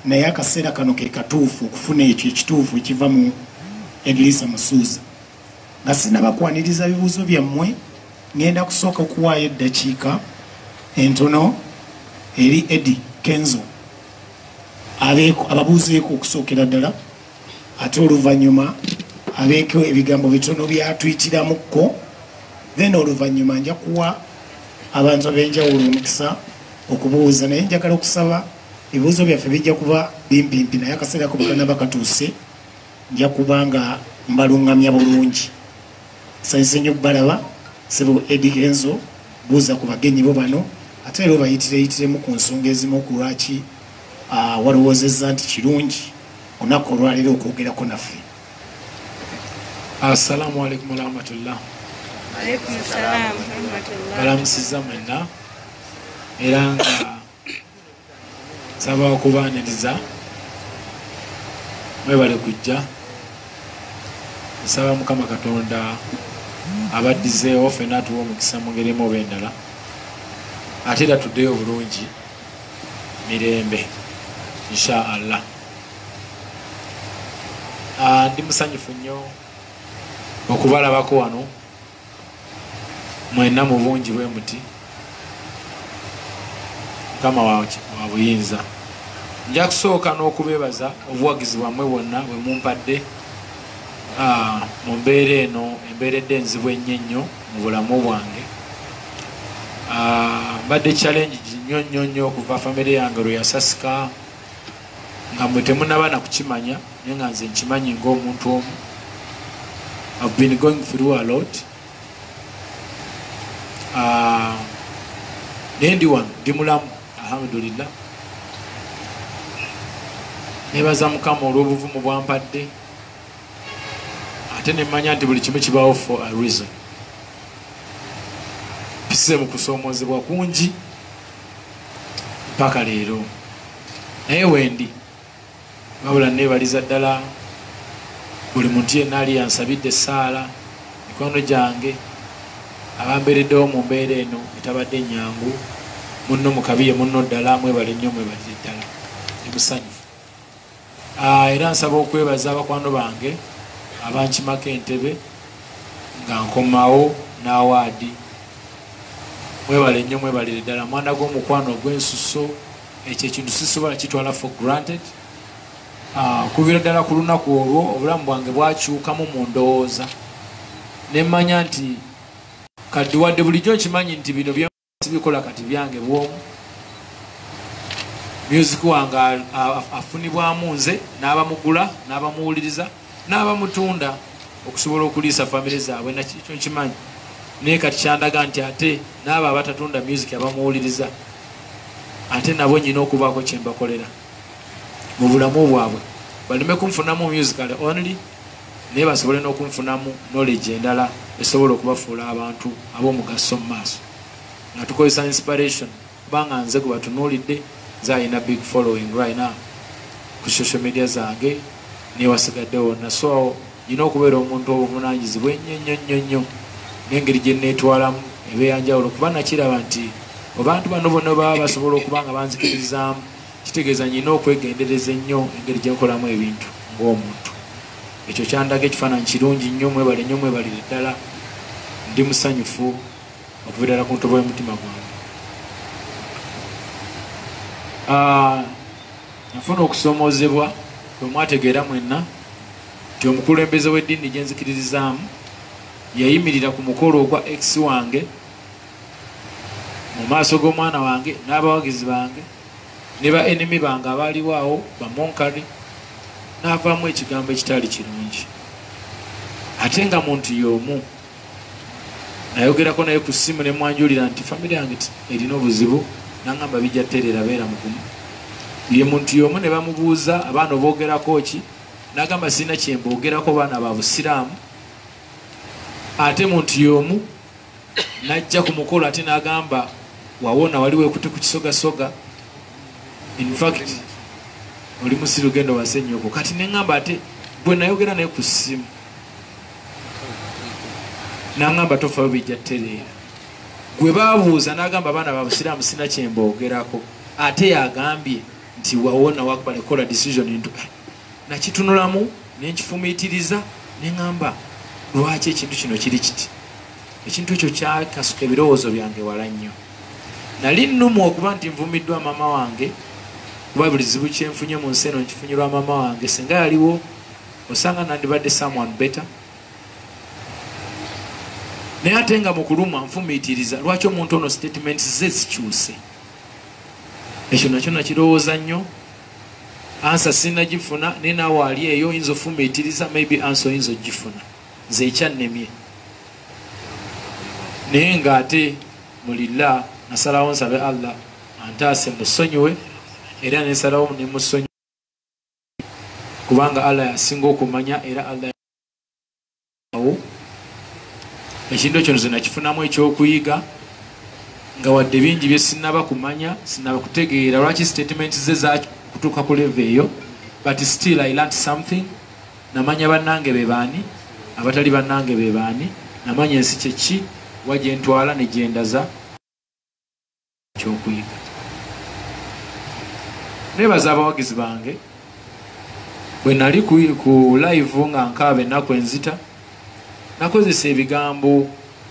naye akaseera kano ke katuufu okufuna ekyo ekituufu ekiva mu Edrisa Musuuza. Nga sinabakwaniriza bibuuzo byammwe, ngenda kusooka okuwaayo eddakiika entono eri Eddie Kenzo ababuuzeeko okusookera ddala, ate oluvannyuma abeeko ebigambo bitono byatuyitiramukko, then oluvannyuma nja kuwa abantu ab'enjawulo omukisa okubuuza. Naye njagala okusaba ebibuuzo byaffe bijja kuba bimpimpi, naye akaseera ko bakanaba katuuse nja kuba nga mbaluŋŋamya bulungi. Nsanyuse nnyo okubalaba Ssebo Eddie Kenzo, buuza ku bagenyi bo bano, ate era obayitireyitiremu ku nsonga ezimu ku lwaki walowoozezza nti kirungi olunaku olwaleero okwogerako naffe. Assalamu alaikum warahmatullah. Alaikum salam warahmatullah. Balamusizza mwenna era nga nsaba okubaaniriza mwebale kujja. Nsaba Mukama Katonda abaddizeewo ffenna atuwa omukisa mu ngeri emu oba endala, ate era tuddeyo bulungi mirembe insha Allah. Ndi musanyufu nnyo okubalabako wano mwenna mu bungi bwe muti. Mukama wa buyinza. Nja kusooka n'okubeebaza obuwagizi bwammwe bwonna bwe mumpadde mu mbeera eno embeeredde enzibu ennyo mu bulamu bwange. Mbadde challenge nnyo nnyo okuva famire yange lwe yasasika, nga mwe temunaba na kukimanya naye nga nze nkimanyi ng'omuntu omu. I've been going through a lot. Naye ndi wano ndi mulamu alhamdulillah. Nebaza Mukama olw'obuvumu bwampadde, ate nemmanya nti buli kimu kibaawo for a reason. Mpise mu kusoomoozebwa kungi mpaka leero, naye wendi wabula neebaliza ddala buli muntu yenna ali yansabidde essaala, mikono gyange, abambeereddewo mu mbeera eno etabadde nnyangu. Munno mukabiye munno ddala, mwebale nnyo, mwebalire ddala, ndi musanyufu. Era nsaba okwebaza abakwano bange abankimako entebe nga nkomawo n'awaadi. Mwebale nnyo, mwebalire ddala. Mwana gw'omukwano gw'ensuso, ekyo ekintu sisobola kitwala for granted. Okuviira ddala ku lunaku olwo obulamu bwange bwakyukamu mu ndowooza, ne mmanya nti kati wadde bulijjo nkimanyi nti bino byebikola kati byange bwomu. Music wange afunibwamu nze, n'abamugula, n'abamuwuliriza, n'abamutunda okusobola okuliisa famire zaabwe, nakyo nkimanyi. Naye kati kyandaga nti ate n'abo abatatunda music abamuwuliriza, ate nabo nyina okubaako kye mbakolera mu bulamu bwabwe, baleme kunfunamu musical only, naye basobole n'okunfunamu knowledge endala esobola okubafuula abantu ab'omugaso mu maaso. Nga tukozesa inspiration, kubanga nze gwe batunuulidde, nze alina big following right now ku social media zange newasigadde wonna. So nyina okubeera omuntu obuvunaanyizibwa ennyo n'engeri gye neetwalamu eba eyanjawulo, kuba nakiraba nti abantu bano bonna baba basobola okuba nga banzikirizaamu, kitegeeza nyina okwegendereza ennyo engeri gye nkolamu ebintu ng'omuntu. Ekyo kyandaga ekifaananyi kirungi nnyo. Mwebale nnyo, mwebalire ddala. Ndi musanyufu okuva ddala ku ntobo y'omutima gwange. Nafuna okusoomoozebwa bwe mwategeera mwenna nti omukulembeze w'eddiini gye nzikiririzaamu yayimirira ku mukolo ogwa ex wange mu maaso g'omwana wange n'abawagizi bange ne ba enemy bange abaaliwo awo bamonkari, n'avaamu ekigambo ekitali kirungi. Ate nga muntu y'omu nayogerako naye ku ssimu ne mwanjulira nti famire yange erina obuzibu, n'angamba bijja ttereera, beera mugumu. Ye muntu y'omu ne bamubuuza abaana oboogerako ki, n'agamba sirina kye mboogerako, baana ba busiraamu. Ate muntu y'omu n'ajja ku mukolo ate n'agamba wawona wali weekute ku kisogasoga, in fact oli musiru gendo wase nnyoko. Kati neŋŋamba ate bwe nayogera naye ku ssimu n'aŋŋamba tofaayo bijja ttereera. Gwe baabuuza n'agamba abaana ba busiraamu sirina kye mboogerako, ate yagambye nti wawona wakubala ekola decision into nakitunulamu nenkifumiitiriza neŋŋamba lwaki ekintu kino kiri kiti ekintu ekyo kyakasuka ebirowoozo byange wala nnyo nali nnumu okuba nti nvumiddwa mama wange kuba buli zibu kyenfunye mu nsi eno nkifunyirwa mama wange singa yaliwo osanga nandibadde someone better naye ate nga mu kulumwa nfumiitiriza lwaki omuntu ono statements ze zikyuse ekyo nakyo nakirowooza nnyo ansa sinagifuna naye naawe ali eyo oyinza ofumiitiriza maybe ansa oyinza ogifuna nze ekyannemye naye ng'ate mulila nasalawo nsabe Allah antaase musonyiwe era nesalawo nemusonyi kubanga Allah yasinga okumanya era Allah yawo ekintu ekyo nze nakifunamu ekyokuyiga nga wadde bingi bye sinaba kumanya sinaba kutegeera lwaki statement ze zakutuuka ku level eyo but still I learned something namanya bannange be baani abatali bannange be baani namanya ensi kyeki wajentwala nejendaza kyokuyiga nebaza abawagizi bange bwe nali ku live nga nkaaba ennaku enzita nakozesa ebigambo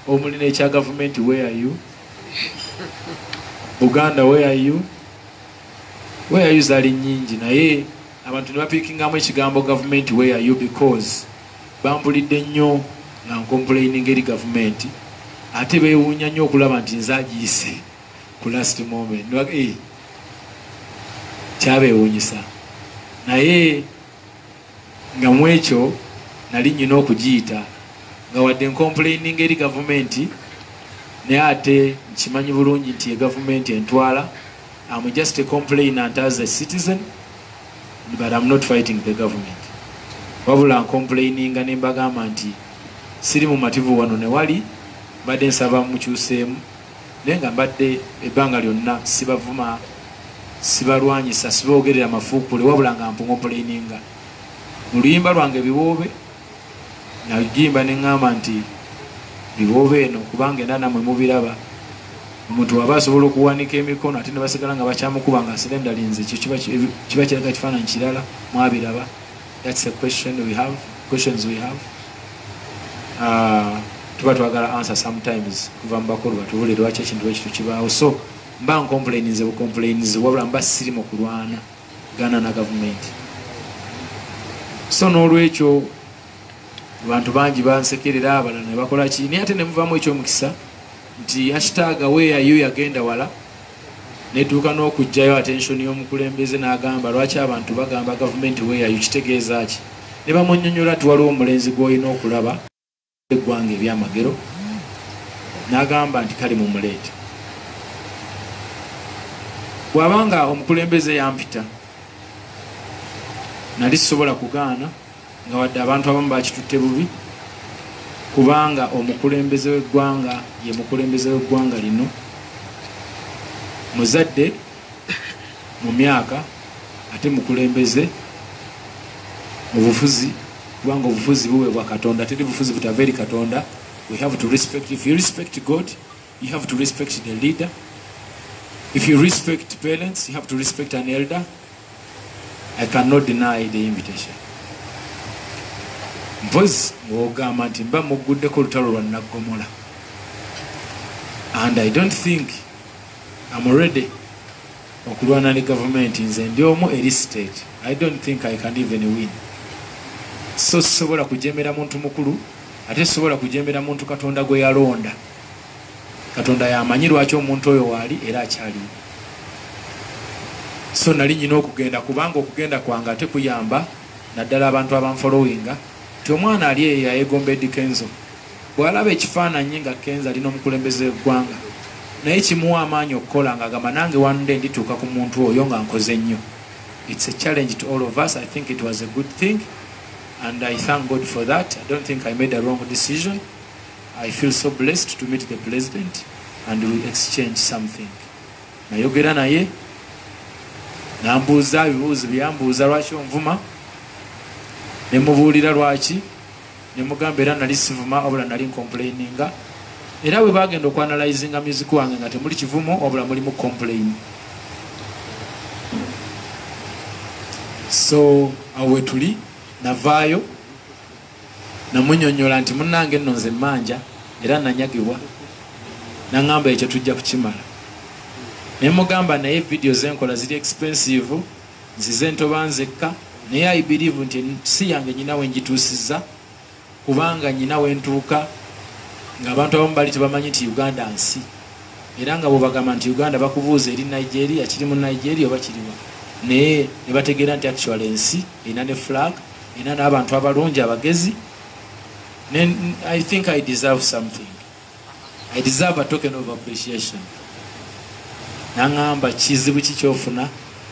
omuli n'ekya gavumenti where are you Buganda where are you zaali nnyingi naye abantu ne bapiikingamu ekigambo gavumenti where are you because bampulidde nnyo nga nkomplaining eri gavumenti ate beewuunya nnyo okulaba nti nze agiise ku last moment kyabeewuunyisa naye nga mu ekyo nali nnyina okugiyita nga wadde nkomplaining eri gavumenti naye ate nkimanyi bulungi nti gavumenti entwala I'm just a complainant as a citizen but I'm not fighting the government wabula nkomplaininga ne mbagamba nti siri mu mativu wano ne wali mbadde nsaba mukyuseemu naye nga mbadde ebbanga lyonna sibavuma sibalwanyisa siboogerera mafuukule wabula nga mpunkomplaininga mu luyimba lwange biwoobe nagimba neŋŋamba nti biwoobe eno kubanga era namwe mubiraba omuntu waba asobola okuwanika emikono ate ne basigala nga bakyamukuba nga asirenda linze ekyo kiba kiraga kifaananyi kirala mwabiraba that's a questions we have tuba twagala answer sometimes kuva mu bakulu batubule lwaki ekintu ekitu kibaawo so mba nkomplainize wabula mba siri mu kulwana gana na gavumenti so n'olwekyo abantu bangi bansekerera abalala ne bakola ki naye ate ne muvaamu ekyomukisa nti hashtag where you yagenda wala netuuka n'okugjayo attention y'omukulembeze n'agamba lwaki abantu bagamba gavumenti where you kitegeeza ki ne bamunnyonnyola ti waliwo omulenzi gw'olina okulaba eggwanga ebyamagero n'agamba nti kale mumuleete bw'abanga omukulembeze yampita nali sisobola kugaana nga wadde abantu abamu bakitutte bubi kubanga omukulembeze w'eggwanga ye mukulembeze w'eggwanga lino muzadde mu myaka ate mukulembeze mu bufuzi kubanga obufuzi buweebwa Katonda teri bufuzi butava eri Katonda. We have to respect. If you respect God, you have to respect the leader. If you respect parents, you have to respect an elder. I cannot deny the invitation. Mpozi wogamba nti mba muguddeko olutalo lwa Naggomola. And I don't think I'm ready okulwana ne government nze ndi omu eri state. I don't think I can even win. So sobola kujemera muntu mukulu ate sobola kujemera muntu Katonda gwe yalonda. Katonda yamanyi lwaki omuntu oyo wali era akyali. So nali nyina okugenda kubanga okugenda kwange ate kuyamba naddala abantu abanfollowinga ti omwana ali eyo yayegomba Eddie Kenzo bw'alaba ekifaananyi nga Kenzo alina omukulembeze w'eggwanga naye kimuwa amaanyi okukola nga agamba nange one day ndituuka ku muntu oyo nga nkoze nnyo. It's a challenge to all of us. I think it was a good thing and I thank God for that. I don't think I made a wrong decision. I feel so blessed to meet the president and we exchange something. Nayogera naye nambuuza ebibuuzo byambuuza lwaki onvuma ne mubuulira lwaki ne mugamba era nali sivuma wabula nali complaininga era bwe bagenda okuanalyzinga music wange nga temuli kivumo wabula mulimu complain. so awe tuli navaayo namunyonyola nti munnange nno nze manja era nanyagibwa naŋŋamba ekyo tujja kukimala naye mugamba naye video zenkola ziri expensive nzize ntoba nzekka naye I believe nti si yange nyina we njituusizza kubanga nyina we ntuuka ng'abantu abamu bali tebamanyi nti Uganda nsi era nga bwebagamba nti Uganda bakubuuza eri Nigeria kiri mu Nigeria oba kiriwa naye ne bategeera nti actual ensi erina ne flag erina n'abantu abalungi abagezi. I think I deserve something. I deserve a token of appreciation. Nangamba kizibu kikyofuna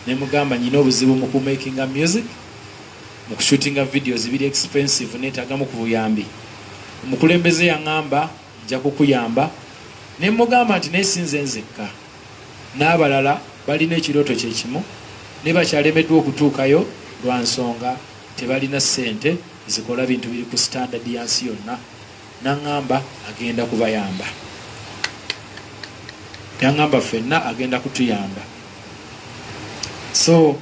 ne mugamba nyina obuzibu mu kumakinga music mu kushootinga videos biri expensive neetagamu ku buyambi. Omukulembeze yaŋŋamba nja kukuyamba ne mugamba nti nesinze nzekka n'abalala balina ekirooto kyekimu ne bakyalemeddwa okutuukayo lwa nsonga tebalina ssente zikola bintu biri ku standard yansi yonna. Naŋŋamba agenda kubayamba, yaŋŋamba ffenna agenda kutuyamba. So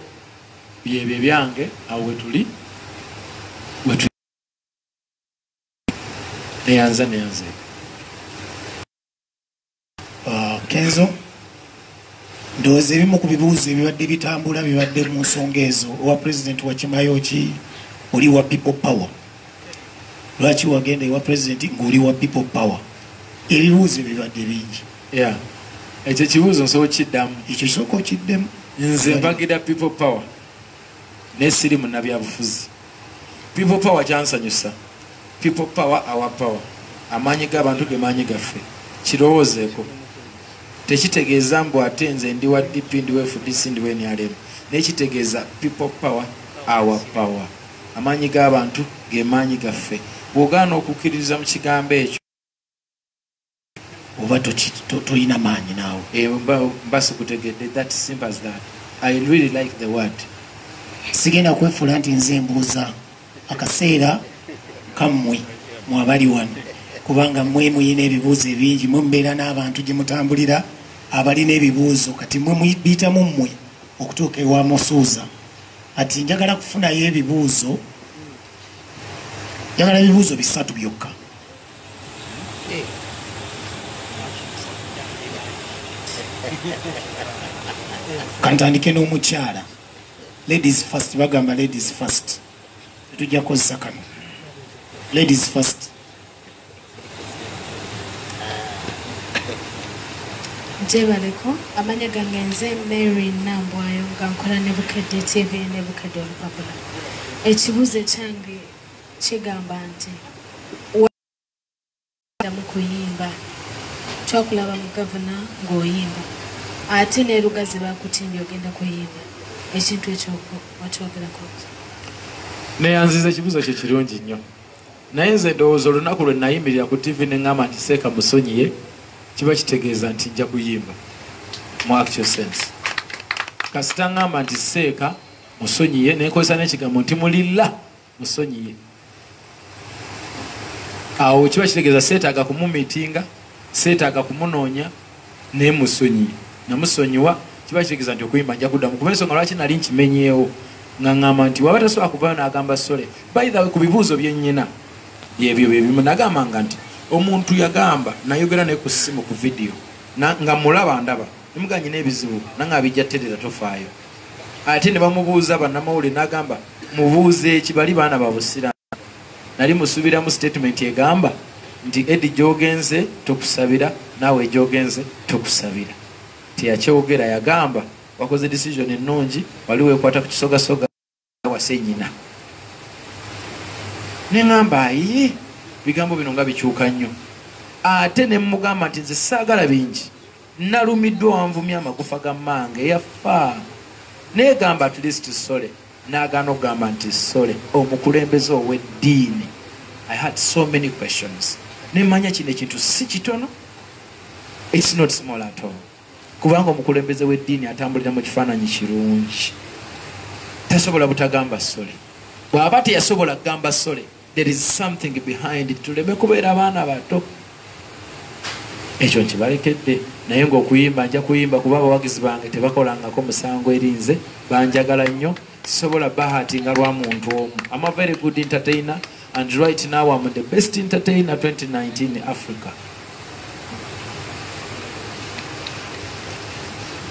byebyo byange awo wetuli neyanza Kenzo ndowooza ebimu ku bibuuzo ebibadde bitambula bibadde mu nsonga ezo. Owa president wakimayo ki oli wa people power, lwaki wagenda ewa president ng'oli wa people power? Ebibuuzo bibadde bingi. Ekyo kibuuzo nsobola kiddamu, ekyo sooka okiddemu. Nze mpagira people power naye siri munnabyabufuzi. People power kyansanyusa. People power, our power. Amaanyi g'abantu ge maanyi gaffe. Kirowoozeeko. Tekitegeeza mbu ate nze ndi wa DP ndi wa FDC ndi wa NRM. Naye kitegeeza people power, our power. Amaanyi g'abantu ge maanyi gaffe. Bw'ogaana okukkiririza mu kigambo ekyo oba tolina maanyi naawe. Mbasi kutegedde, that simple as that. I really like the word. Sigenda kwefuula nti nze mbuuza akaseera kammwe mwabali wano kubanga mmwe muyina ebibuuzo ebingi, mwe mbeera n'abantu gye mutambulira abalina ebibuuzo, kati mwe muyitamu mmwe okutuuka ewa Musuuza. Ati njagala kufunayo ebibuuzo, njagala ebibuuzo 3 byokka. Kantandike n'omukyala. Ladies first, bagamba ladies first. Tujja kozesa kano. Ladies first. Jebaleko, amanya gange nze Mary Nambwayo nga nkola ne Bukedde TV ne Bukedde Olupapula. Ekibuuzo kyange kigamba nti mu kuyimba twakulaba mu gavana ng'oyimba ate ne Lugazi bakutimbye ogenda kuyimba, ekintu ekyo watwogerako? Neyanziza ekibuuzo kye kirungi nnyo, naye nze ndowooza olunaku lwe nayimirira ku TV ne ŋŋamba nti Seeka musonyiye kiba kitegeeza nti nja kuyimba mu actual sense. Kasita ŋŋamba nti Seeka musonyiye nenkozesa n'ekigambo nti mulilla musonyiye, awo kiba kitegeeza seetaaga kumumiitinga, seetaaga kumunoonya, naye musonyiye. Namusonyiwa kiba kitegeeza nti okuyimba nja kuddamu. Kuba ensonga lwaki nali nkimenyeewo nga ŋŋamba nti waba tasobola kuvaayo n'agamba sole. By the way, ku bibuuzo bye nnyina byebyo byebimu nagambanga nti omuntu yagamba nayogera naye ku ssimu ku video nga mulaba ndaba nemuga nyina ebizibu nanga abijja terera tofaayo. Ate ne bamubuuza bannamawulire n'agamba mubuuze eki, bali baana babusira. Nali musuubiramu statement egamba nti Eddie gy'ogenze tokusabira naawe gy'ogenze tokusabira. Teyakyogera, yagamba wakoze decision ennungi, wali weekwata ku kisogasoga wase nnyina. Ne ŋŋamba ayi bigambo bino nga bikyuka nnyo. Ate ne mugamba nti nze saagala bingi, nalumiddwa wanvumya amagufa ga mmange yafa. Naye gamba at least sole. N'agaana okugamba nti sole omukulembeze ow'eddiini. I had so many questions. Nemanya kino ekintu si kitono. It's not small at all. Kubanga omukulembeze w'eddiini atambulira mu kifaananyi kirungi. Tasobola butagamba sole. Bw'aba teyasobola kugamba sole, there is something behind it. Tuleme kubeera abaana bato. Ekyo nkibalekedde, naye ng'okuyimba nja kuyimba kuba abawagizi bange tebakolangako musango erinze, banjagala nnyo. tisobola bahatinga lwa muntu omu. I'm a very good entertainer and right now I'm the best entertainer 2019 in Africa.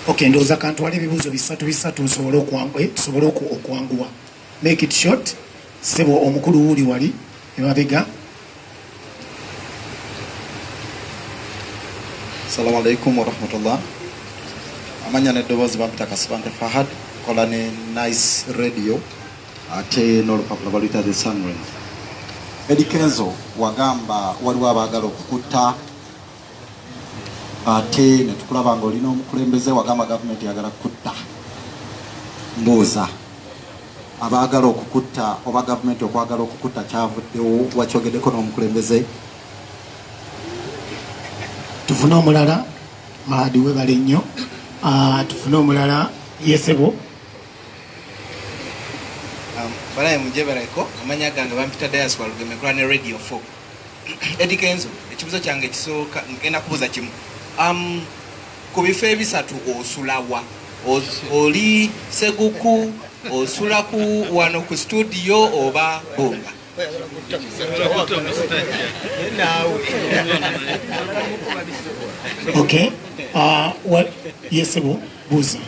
Okay, ndoza kantwale ebibuuzo bisatu tusobole okwanguwa. Make it short. Sebo omukulu wuli wali emabega. Assalamu alaikum wa rahmatullah. Amanya neddoboozi bampita Kasibante Fahad, kola ne Nice Radio ate n'olupapula baluyita The Sunrise. Eddie Kenzo wagamba waliwo abaagala okukutta ate ne tukulaba ng'olina omukulembeze wagamba gavumenti yagala kutta. Mbuuza abaagala okukutta oba gavumenti okwagala okukutta kyavuddewo wakyogeddeko n'omukulembeze? Tufune omulala Mahadi webale nnyo. Tufune omulala Yesebo. Balaye mujebaleko amanya gange bampita Diaspora Lugemekula ne Radio 4. Eddie Kenzo ekibuzo kyange kisooka ngenda kubuuza kimu. Ku bifo ebisatu osulawa oli Seguku osula ku wano ku studio oba Bunga? Okay. Yesebo buuza.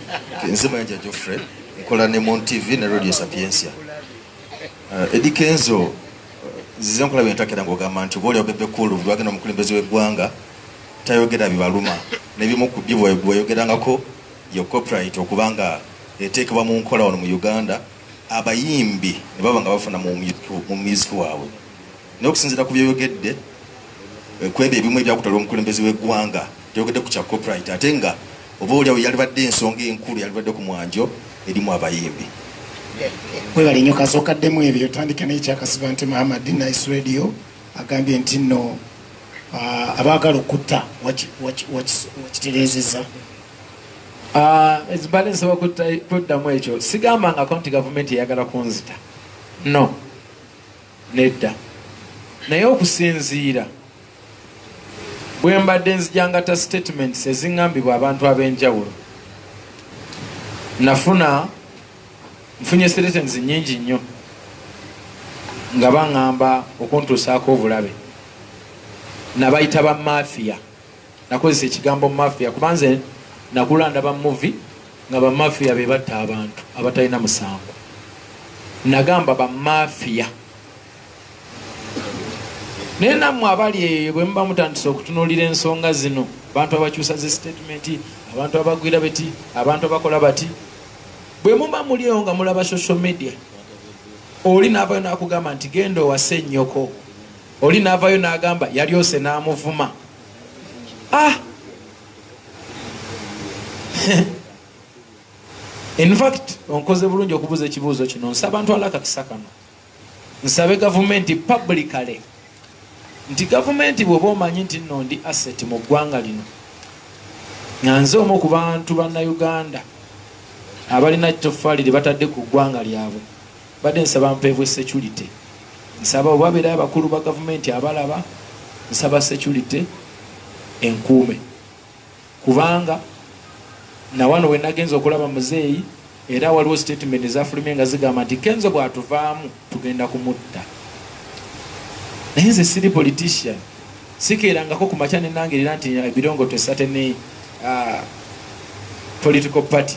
Nzima ya Geoffrey nkola ne Mon TV ne Radio Sapiensia. Eddie Kenzo zize nkola byentakira ng'ogamba nti bw'oli obebe kulu bwagenda omukulembeze w'eggwanga tayogera bibaluma n'ebimu ku byo bweyogerangako yo copyright okubanga eteekebwa mu nkola wano mu Uganda abayimbi ne baba nga bafuna mu music waabwe. Naye okusinziira ku byoyogedde kwebyo ebimu ebyakutwala omukulembeze w'eggwanga teyogedde ku kya copyright ate nga oba oliawo yalibadde ensonga enkulu yalibadde ku mwanjo erimu abayimbi. Webale nnyo kasookaddemu ebyo tandika n'ekya Kasibante Muhammad Nice Radio agambye nti nno abaagala okutta wakitereezeza. Ezibale nsobola kuddamu ekyo sigambangako nti gavumenti eyagala kunzita, no, nedda. Naye okusinziira bwe mbadde nzijangata statements eziŋŋambibwa abantu ab'enjawulo, nfunye statements nnyingi nnyo nga baŋŋamba okuntuusaako obulabe. Nabayita ba mafia, nakozesa ekigambo mafia kuba nze nakula ndaba movie nga ba mafia be batta abantu abatalina musango. Nagamba ba mafia. Naye nammwe abali eyo bwe muba mutandisa okutunuulira ensonga zino, abantu abakyusa zi statement, abantu abagwira beti, abantu abakola bati, bwe muba muliyo nga mulaba social media, oli n'avayo n'akugamba nti genda owase nnyoko, oli n'avayo n'agamba yalyose n'amuvuma. In fact, onkoze bulungi okubuuza ekibuuzo kino. Nsaba ntwala akakisa kano, nsabe gavumenti publicly nti gavumenti bw'oba omanyi nti nno ndi asset mu ggwanga lino, nga nze omu ku bantu bannayuganda abalina ttoffaali lye batadde ku ggwanga lyabwe, badde nsaba mpeebwe security. Nsaba oba beerayo abakulu ba gavumenti abalaba, nsaba security enkuume, kubanga na wano we nagenza okulaba muzeeyi era waliwo statement ezafulumye nga zigamba nti Kenzo bw'atuvaamu tugenda kumutta. Naye nze siri politician, sikeerangako ku makya ne nangerera nti ebirongo to certain political party.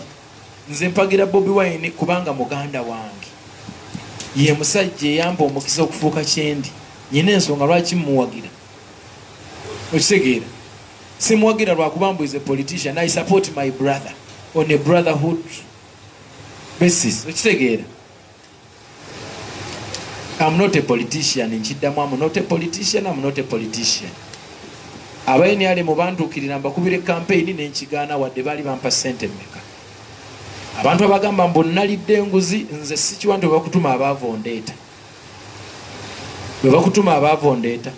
Nze mpagira Bobi Wine kubanga muganda wange, ye musajja eyampa omukisa okufuuka kyendi. Nyina ensonga lwaki muwagira, okitegeera. Simuwagira lwakuba mbu is a politician. I support my brother on a brotherhood basis, okitegeera. I'm not a politician, nkiddamu I'm not a politician, I'm not a politician. Abayini ali mu bantuukirira mbakubire campaign n'enkigaana wadde baali bampa ssente mmeka. Abantu abagamba mbu nalidde enguzi, nze sikiwanti bwe bakutuma abaavondeeta. Bwe bakutuma abaavondeeta.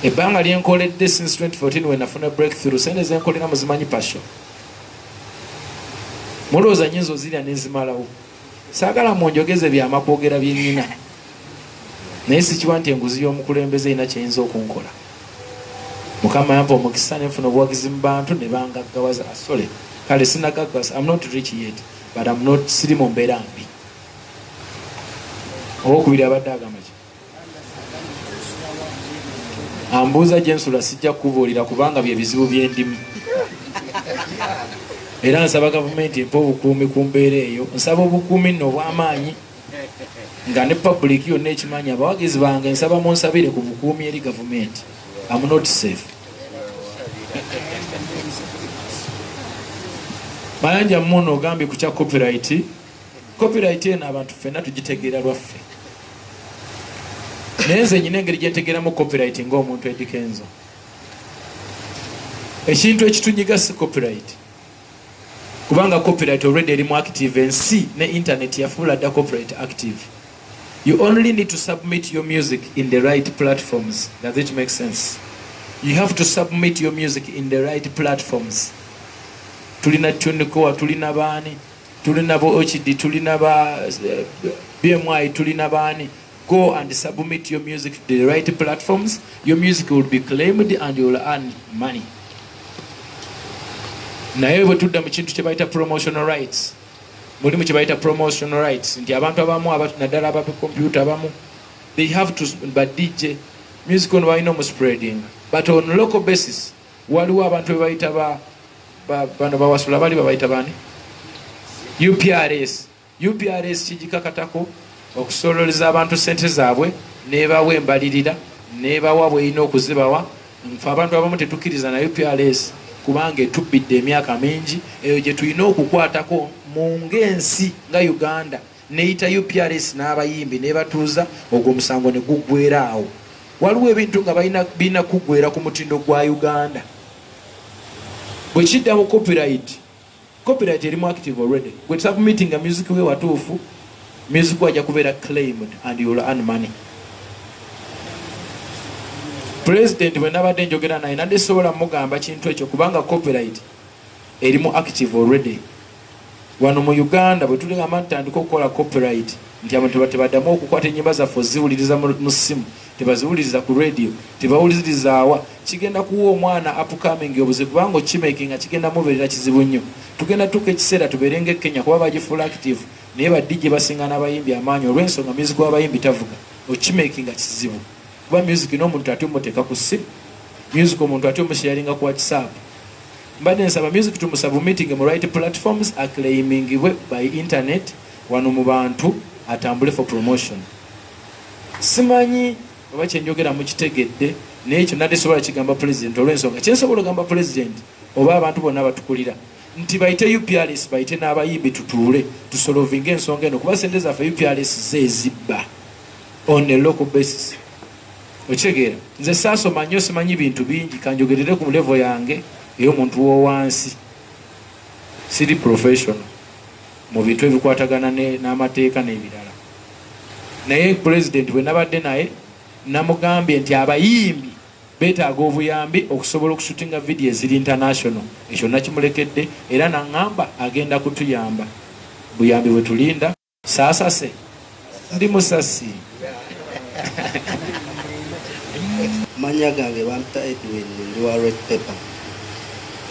Ebbanga lyenkoledde since 2014 when nafuna breakthrough, sente zenkolera muzimanyi passion. Mulowooza nyinza ozirya n'ezimalawo. Saagala munjogeze byamakwogera bye nnina. Naye sikiwa nti enguzi y'omukulembeze erina kyeyinza okunkola. Mukama yampa omukisa ne nfuna obuwagizi mu bantu ne bangaggawaza. Sole, kale sinagaggawaza. I'm not rich yet. but I'm not siri mu mbeera mbi. Owokubiri abadde agamba ki? Ambuuza gye nsula sijja kukubuulira kubanga bye bizibu by'endimu. Era nsaba gavumenti empa obukuumi ku mbeera eyo. Nsaba obukuumi nno obw'amaanyi nga ne public yonna ekimanyi abawagizi bange nsaba munsabire ku bukuumi eri gavumenti. I'm not safe. Mayanja mmono ogambye ku kya copyright. Copyright eno abantu ffenna tugitegeera lwaffe. Naye nze nyina engeri gye ntegeeramu copyright ng'omuntu Eddie Kenzo. Ekintu ekitunyiga si copyright. Kubanga copyright already erimu active ensi ne internet yafuula dda copyright active. You only need to submit your music in the right platforms. Does it make sense? You have to submit your music in the right platforms. Tulina Tunikoa, tulina Bani, tulina Bo Ochidi, tulina ba BMY, tulina Bani. Go and submit your music to the right platforms. Your music will be claimed and you will earn money. Naye bwe tudda mu kintu kye bayita promotional rights. Mulimu kye bayita promotional rights. Nti abantu abamu naddala ababe computer abamu. They have to, but DJ, music ono balina omuspreading. But on local basis, waliwo abantu be bayita bano bawasula bali babayita bani? UPRS. UPRS kigikakatako okusololeza abantu sente zaabwe nebawa embalirira nebawa bweyina okuzibawa. Nfe abantu abamu tetukkiriza na UPRS kubanga etubidde emyaka mingi eyo gye tulina okukwatako mu ng'ensi nga Uganda neyita UPRS n'abayimbi nebatuuza ogwo omusango ne guggwera awo. Waliwo ebintu nga birina kuggwera ku mutindo gwa Uganda. Bwe kidda mu copyright, copyright erimu active already. Gwe submitting a music we watuufu, music wajja kubeera claimed and you will earn money. President bwe nabadde njogera naye nadde sobola mugamba kintu ekyo kubanga copyright erimu active already. Wano mu Uganda bwe tuligamba tutandika okukola copyright nti abantu tebaddamu okukwata ennyimba zaffe oziwuliriza mu ssimu, tebaziwuliriza ku radio, tebawuliriza awa, kigenda kuwa omwana upcoming obuzibu kubanga okimakinga kigenda mubeerera kizibu nnyo. Tugenda tuka ekiseera tubeere nga Kenya kuba bagifuula active naye badijje basinga n'abayimbi amaanyi olw'ensonga music w'abayimbi tavuga. Okimakinga kizibu kuba music n'omuntu ate omuteeka ku ssimu, music omuntu ate omusharinga ku WhatsApp. Mbadde nsaba music tumusubmitting mu right platforms acclaimingibwe by internet wano mu bantu atambule for promotion. Simanyi oba kyenjogera mukitegedde naye ekyo nadde sobola kigamba president olw'ensonga kyensobola ogamba president oba abantu bonna batukulira nti bayite UPRS bayite n'abayimbi tutuule tusolovinga ensonga eno kuba sente zaffe UPRS zeezibba on a local basis. Okitegeera nze saasoma nnyo simanyi bintu bingi kanjogerere ku level yange ey'omuntu w'owansi, siri professional mu bintu ebikwatagana n'amateeka n'ebirala. Naye president bwe nabadde naye namugambye nti abayimbi beetaaga obuyambi okusobola okushootinga video eziri international. Ekyo nakimulekedde era naŋŋamba agenda kutuyamba. Buyambi bwe tulinda saasase ndi musasi. Manya gange bampa Edwin ndi wa Red Pepper.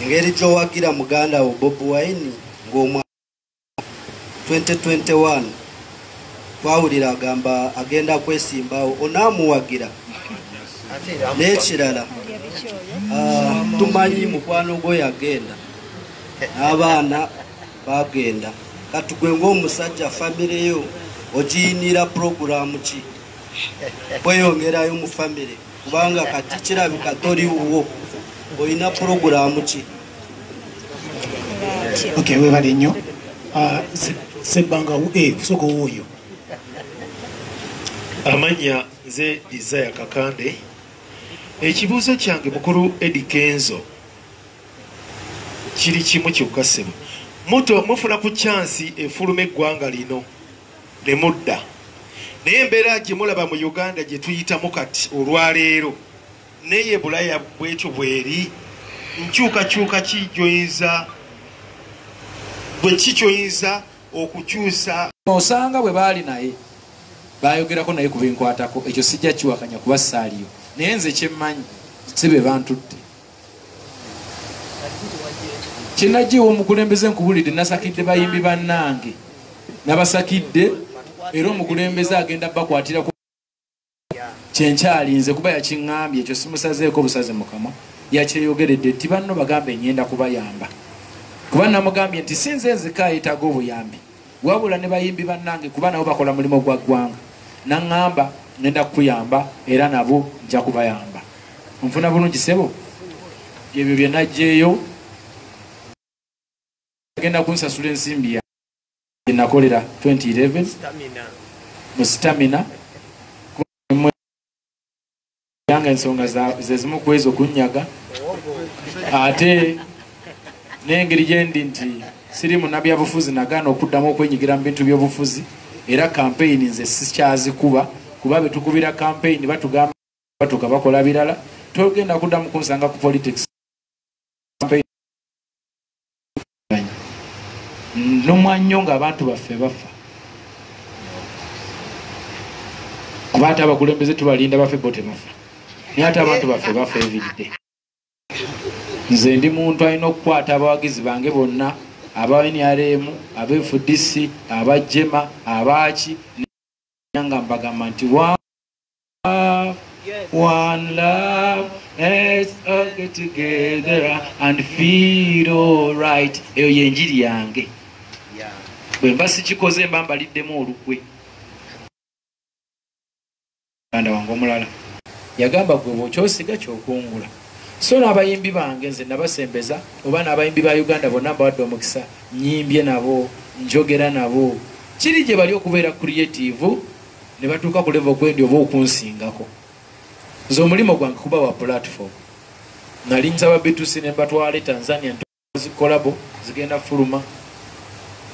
Engeri gyowagira muganda wo Bobi Wine ng'omwaka 2021 twawulira agamba agenda kwesimbawo onaamuwagira. N'ekirala tumanyi mukwano gwe yagenda n'abaana bagenda kati gwe ng'omusajja famire yo ogiyinira puroguramu ki kweyongerayo mu famire kubanga kati kirabika toriwo oyina puroguramu ki? Okay, webale nnyo. Sebbanga soko wuuyo. Amanya nze Desire Kakande. Ekibuuzo kyange mukulu Eddie Kenzo kiri kimu kyokka ssebo. Mufuna ku chansi efuluma eggwanga lino ne mudda. Naye embeera gye mulaba mu Uganda gye tuyitamu kati olwaleero naye Bulaya bwetyo bweri nkyukakyuka ki gyoyinza bwe kikyoyinza okukyusa. Osanga bwe baali naye bayogerako naye ku binkwatako ekyo sijja kiwakanya kuba saaliyo naye nze kyemmanyi si be bantutte kyenagiwa omukulembeze nkubulidde nasakidde bayimbi bannange nabasakidde era omukulembeze agenda bakwatira kyenkyalinze kuba yakiŋŋambye ekyo simusazeeko busaze mukama yakyeyogeredde nti banno bagambe enyenda kubayamba kuba namugambye nti sinze nzika yetaaga obuyambi wabula ne bayimbi bannange kuba nabo bakola mulimu gwa ggwanga naŋŋamba ngenda kukuyamba era nabo nja kubayamba nfuna bulungi sebo ebyo bye najjeeyo agenda kunsasula ensimbi nakolera 2011 mu stamina yanga ensonga zezimu kwezo kunyaga ate n'engeri gyendi nti siri munnabyabufuzi nagaana okuddamu okwenyigira mu bintu by'obufuzi era kampeyini nze sikyazikuba kuba betukubira kampeyini batugamba batuka bakola birala togenda kuddamu kunsanga ku politics nomwannyo ng'abantu baffe bafa kuba ate abakulembeze tubalinda baffe bo tebafa naye ate abantu baffe bafa everyday. Nze ndi muntu alina okukwata abawagizi bange bonna aba NRM aba FDC aba Jema abaki nga mbagamba nti one love, let's all get together and feel all right. Eyo yenjiri yange bwe mba sikikoze mba mbaliddemu olukwe ganda wange omulala yagamba gwe bwokyosiga kyokungula. So n'abayimbi bange nze nabasembeza oba n'abayimbi ba Uganda bonna mbawadde omukisa nyimbye nabo njogera nabo kiri gye bali okubeera creative ne batuuka ku level kwendi oba okunsingako. Nze omulimo gwange kuba wa platform nali nsaba bitusi ne mbatwale Tanzania nzikolabo zigenda fuluma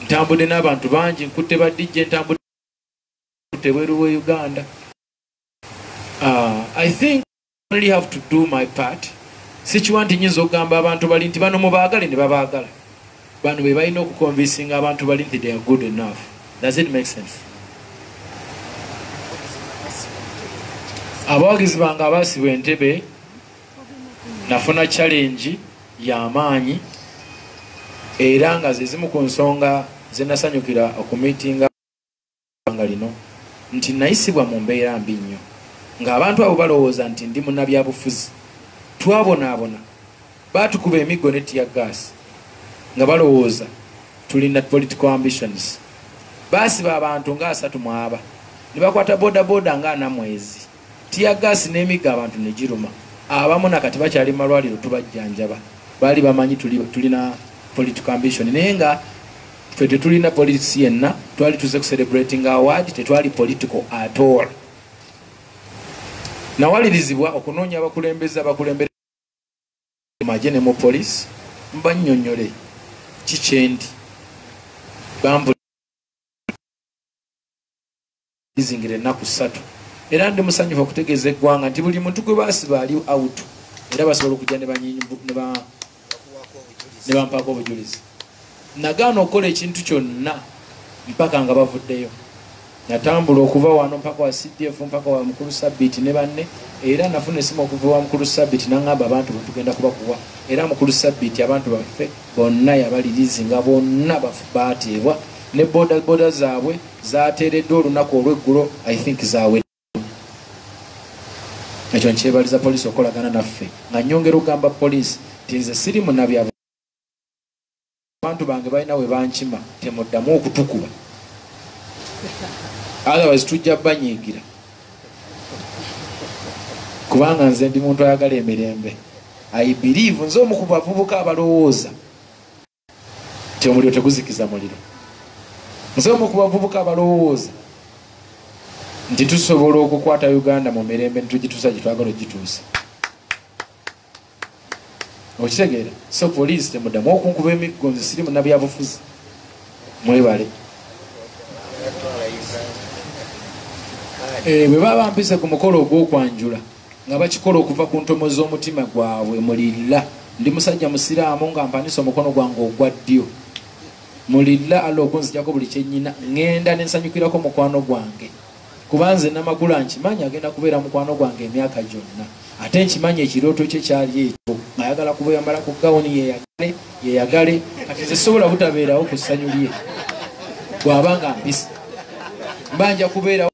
ntambudde n'abantu bangi nkutte ba DJ ntambudde bweru we Uganda. I think I really have to do my part. Sichiwa nti nyinza okugamba abantu bali nti bano mubaagale ne babaagala bano be balina okuconvincinga abantu bali nti they are good enough. Does it make sense? Abawagizi bange abaasibwa Entebbe nafuna challenge y'amaanyi era nga zezimu ku nsonga ze nasanyukira okumitinga nga lino nti nayisibwa mu mbeera mbi nnyo ng'abantu abo balowooza nti ndi munnabyabufuzi. Twabonaabona baatukuba emiggo ne tear gas nga balowooza tulina political ambitions. Baasiba abantu nga 3 ne bakwata bodaboda nga 4 mwezi. Tear gas n'emiggo abantu ne giruma. Abamu nakati bakyali malwaliro tubajjanjaba. Baali bamanyi tulina political ambition naye nga ffe tetulina politics yenna twali tuze ku celebrating award tetwali political at all. Nawalirizibwa okunoonya abakulembeze maje ne mu police mbannyonnyole kikyendi bambu izingire ennaku 3 era ndi musanyufu okutegeeza eggwanga nti buli muntu gwe baasiba ali out era basobola okujja ne bampaako obujulizi. Nagaana okukola ekintu kyonna mpaka nga bavuddeyo. Natambula okuva wano mpaka wa CDF mpaka wa mukulu Sabiti ne banne era nafuna esimu okuva wa mukulu Sabiti nangamba abantu batugenda kubakuwa era mukulu Sabiti abantu baffe bonna yabalirizi nga bonna bateebwa ne boda zaabwe zateeredde olunaku olw'eggulo I think zaawe. Ekyo nkyebaliza poliisi okolagana naffe nga nnyongera okugamba poliisi nti nze siri munnabyabufuzi. Abantu bange balina we bankima temuddamu okutukuba otherwise tujja banyiigira kubanga nze ndi muntu ayagala emirembe. I believe nze omu ku bavubuka abalowooza nti omuliro teguzikiza muliro. Nze omu ku bavubuka abalowooza nti tusobola okukwata Uganda mu mirembe netugituusa gye twagala ogituusa. Okitegeera? So poliisi temuddamu okunkuba emiggo nze siri munnabyabufuzi. Mwebale. Bwe baba bampise ku mukolo ogw'okwanjula nga bakikola okuva ku ntomo z'omutima gwabwe mulilla ndi musajja musiraamu nga mpanisa omukono gwange ogwa ddyo mulilla Allah okunzijjako buli kyennyina ŋŋenda ne nsanyukirako mukwano gwange kubanze namakula nkimanyi agenda kubeera mukwano gwange emyaka gyonna ate nkimanyi ekirooto kye kyali ekyo ayagala kubuyambala ku gawuni yeyagale kati zisobola butabeerawo ku ssanyu lye bw'abanga mpisa mbanja kubeerawo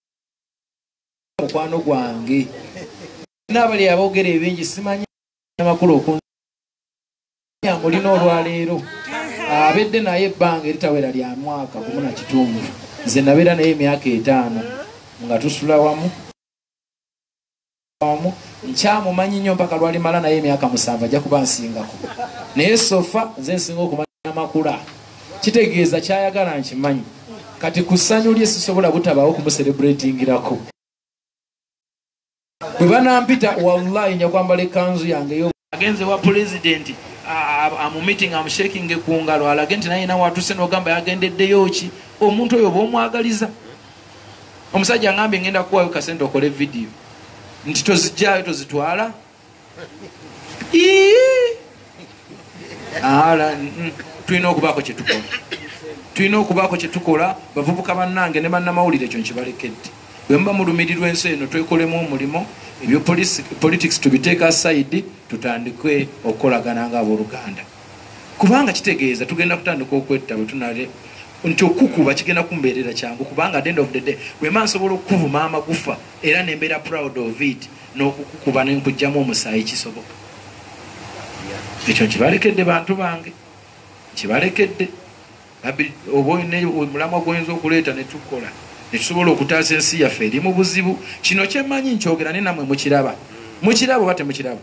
mukwano gwange n'abali aboogera ebingi simanyi amakulu mulina olwaleero abedde naye ebbanga eritawera lya mwaka 1.5 nze nabeera naye emyaka 5 nga tusula wamu nkyamumanyi nnyo mpaka lwalimala naye emyaka 7 ajja kuba nsingako naye sofa nze nsinga okumanya amakula kitegeeza kyayagala nkimanyi kati ku ssanyu lye sisobola butabaawo kumuserebratingirako bwe banampita wallahi nja kwambala ekanzu yange agenze wa pulezidenti amumeeting amushaking ku ngalo alage nti naye nawe atuse n'ogamba yagendeddeyo ki omuntu oyo b'omwagaliza omusajja ngambye ngenda kuwayo kasente okole vidiyo nti tozijjayo tozitwala tulina okubaako kyetukola bavubuka bannange ne bannamawulire ekyo nkibalekedde bwe muba mulumirirwa ensi eno twekolemu omulimo ebyo politics tubiteeka aside tutandike okukolagana nga abooluganda kubanga kitegeeza tugenda kutandika okwetta bwe tunale nti okukuba kigenda kumbeerera kyangu kubanga at the end of the day bwema nsobola okukuvuma amagufa era nembeera proud of it n'okukukuba nenkugjamu omusaayi kisoboka ekyo nkibalekedde bantu bange nkibalekedde oba olina omulamwa gwoyinza okuleeta netukola netusobola okutaasa ensi yaffe eri mu buzibu kino kyemmanyi nkyogera ne namwe mukiraba oba temukiraba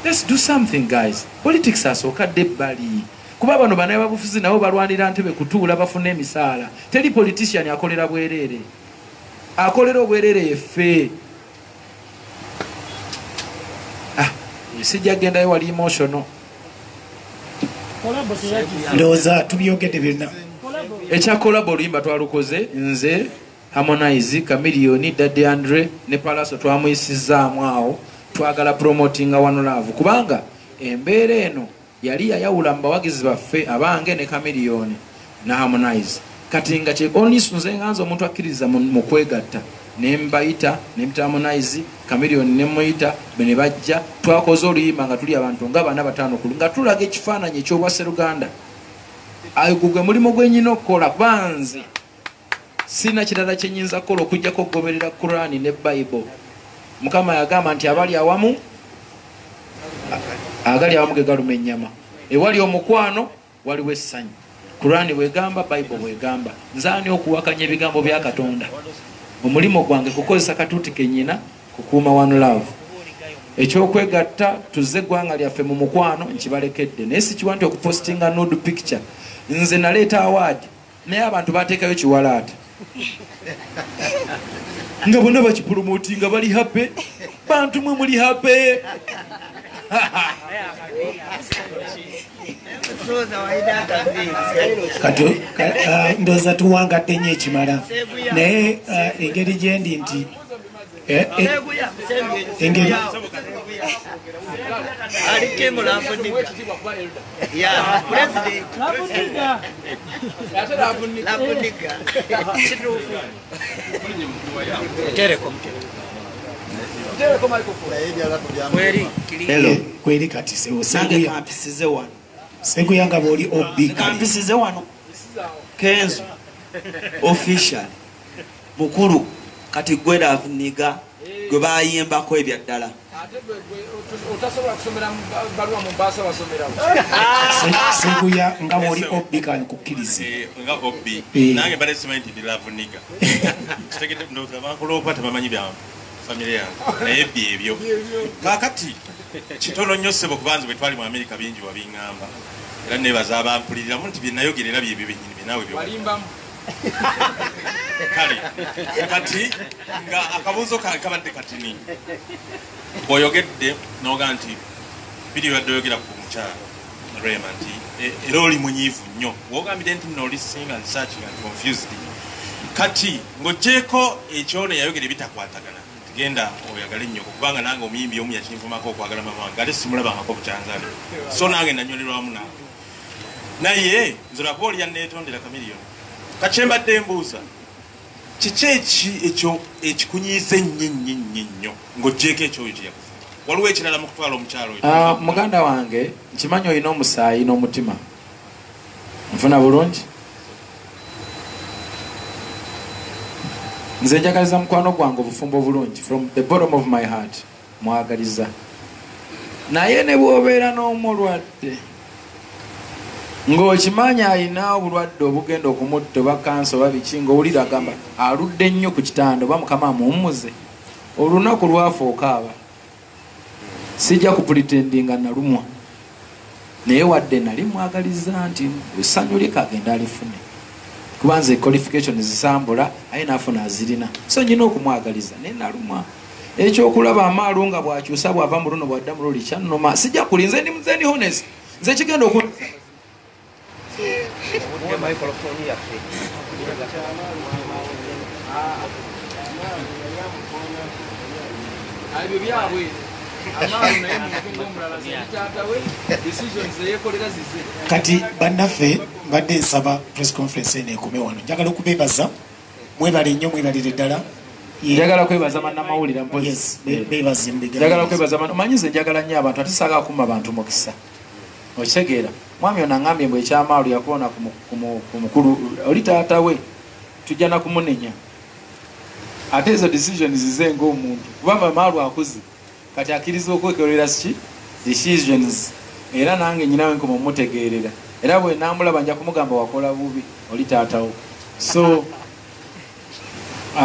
let's do something guys politics asookadde ebbali kuba bano banaye babufuzi nabo balwanira ntebe kutuula bafuna emisaala teri politician akolera bwereere akolera obwereere yeffe sijja gendayo wali emotional ndowooza tubyogedde byonna ekyakolabo oluyimba twalukoze nze Harmonize Chameleone Daddy Andre ne Palaso twamuyisizaamu awo twagala promotinga One Love kubanga embeera eno yali yayawula mu bawagizi baffe abange ne Chameleone na Harmonize kati nga kyekonisunze nganza omuntu akkiriza mu kwegatta nembayita nemita Harmonize Chameleone nemuyita bene bajja twakoze oluyimba nga tuli abantu nga bana batano kulu nga tulaga ekifaananyi eky'obwasseruganda ayugugwe mulimo gwenyina okukola banze sina kirala kyenyinza kukola okujjako okugoberera Kurani ne Bible Mukama yagamba nti abali awamu agali awamu ge galuma ennyama ewali omukwano waliwo essanyu Kurani bwegamba Bible bwegamba nzaani okuwakanya ebigambo bya Katonda omulimo gwange kukozesa katuuti kenyina kukuuma One Love ekyokwegatta tuzze eggwanga lyaffe mu mukwano nkibalekedde naye sikiwa nti okupostinga nude picture nze naleeta award naye abantu bateekayo kiwalaata nga bonna bakipulomootinga bali happy bantu mwe muli happy ndowooza tuwangadde nnyo ekimala naye engeri gyendi nti engeri kweri kati seguyanga bwoli kampisize wano Kenzo official mukulu kati gwedavuniga gwe bayimbako ebyaddala seguya nga bwoli obbi kankukkirize nga obbi nange bale simanyi nti ndilavuniga kitegedde ndowooza bankuloopa tebamanyi bya famire yange naye ebbi ebyo kakati kitono nnyo ssebo kubanza bwe twali mu Amerika bingi wabiŋŋamba era nebaza abampuliriramu nti byenayogerera byebyo byennyini byenaawe byowalimbamu kale kati nga akabuuzo kange kabadde katini bw'oyogedde noga nti biri badde oyogera ku mukyala Rema nti era oli munyiivu nnyo wogambire nti nno oli singa researching and confused kati ng'oggyeko ekyono yayogera ebitakwatagana genda oyagala ennyo kubanga nange omuyimbi omu yakinvumako okwagala mama wange ate simulabangako bucanzani so nange nanyolirwamu nawe naye nze lwakuba oli yanneetondera Chameleone kakyembadde embuuza kiki ekyo ekikunyiiza ennyo ng'ogyeko ekyoyo kyeyakufa waliwo ekirala mu kutwala omukyalo muganda wange nkimanyi olina omusaayi n'omutima nfuna bulungi nze njagaliza mukwano gwange obufumbo obulungi from the bottom of my heart mwagaliza naye ne bwobeera n'omulwadde ng'okimanyi alina obulwadde obugenda okumutta oba kansa oba biki ng'owulira agamba aludde ennyo ku kitanda oba mukama amuwummuze olunaku lwafuuka aba sijja kupulitendinga nalumwa naye wadde nali mwagaliza nti essanyu likagenda alifune kuba nze qualification zisambula aye naafuna azirina so nyina okumwagaliza naye nalumwa ekyokulaba amaalu nga bwakyusa bwava mu luno bwadda mu luli kyannuma sijja kuli nze ndi honest nze kigenda oku kati bannaffe mbadde nsaba press conference eno ekome wano njagala okubeebaza mwebale nnyo mwebalire ddala njagala kwebaza bannamawulire njagala kwebaza omanyi nze njagala nnyo abantu ate saaga kumma bantu mukisa okitegeera mwami ono aŋambye mbwe ekyamaalu yakuona ku mukulu oli taata we tujja nakumunenya ate ezo decisions zize ng'omuntu kuba mamaalu akuze kati akkiriza okwekolera ki decisions era nange nyinawe nkoma omutegeerera era bwe namulaba nja kumugamba wakola bubi oli taatawo so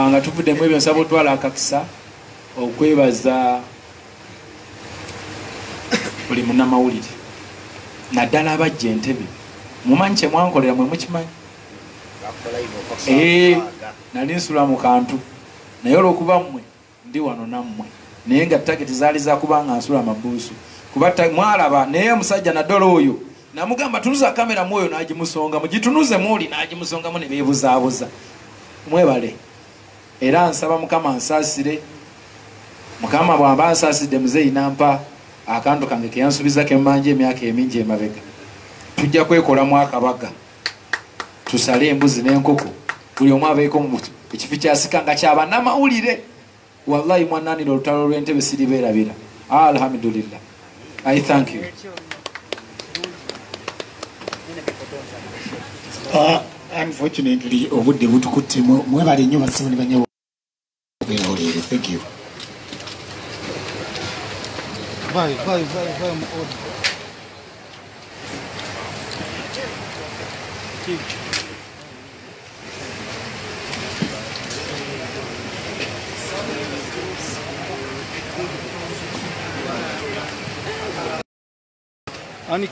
nga tuvuddemu ebyo nsaba otwala akakisa okwebaza buli munnamawulire naddala abajja Entebbe mumanyi kyemwankolera mwe mukimanyi nali nsula mu kantu naye olwokuba mmwe ndi wano nammwe naye nga tageti zaali zakuba nga nsula amabuusu kuba mwalaba naye omusajja naddala oyo namugamba tunuza kamera mwoyo nagimusonga mugitunuze mwoli nagimusongamu ne beebuzaabuza mwebale era nsaba mukama nsaasire mukama bw'aba ansaasidde muzeeyi nampa akantu kange keyansubiza kemmanja emyaka emingi emabega tujja kwekolamu akabaga tusale embuzi n'enkoko buli omu abeeko mu ekifi kyasika nga kyabannamawulire wallahi mwananira olutalo lw'Entebbe siribeerabira alhamdulillah I thank you unfortunately obudde butukutte mwebale nnyo basibo ne banyawo thank you Vai, Ani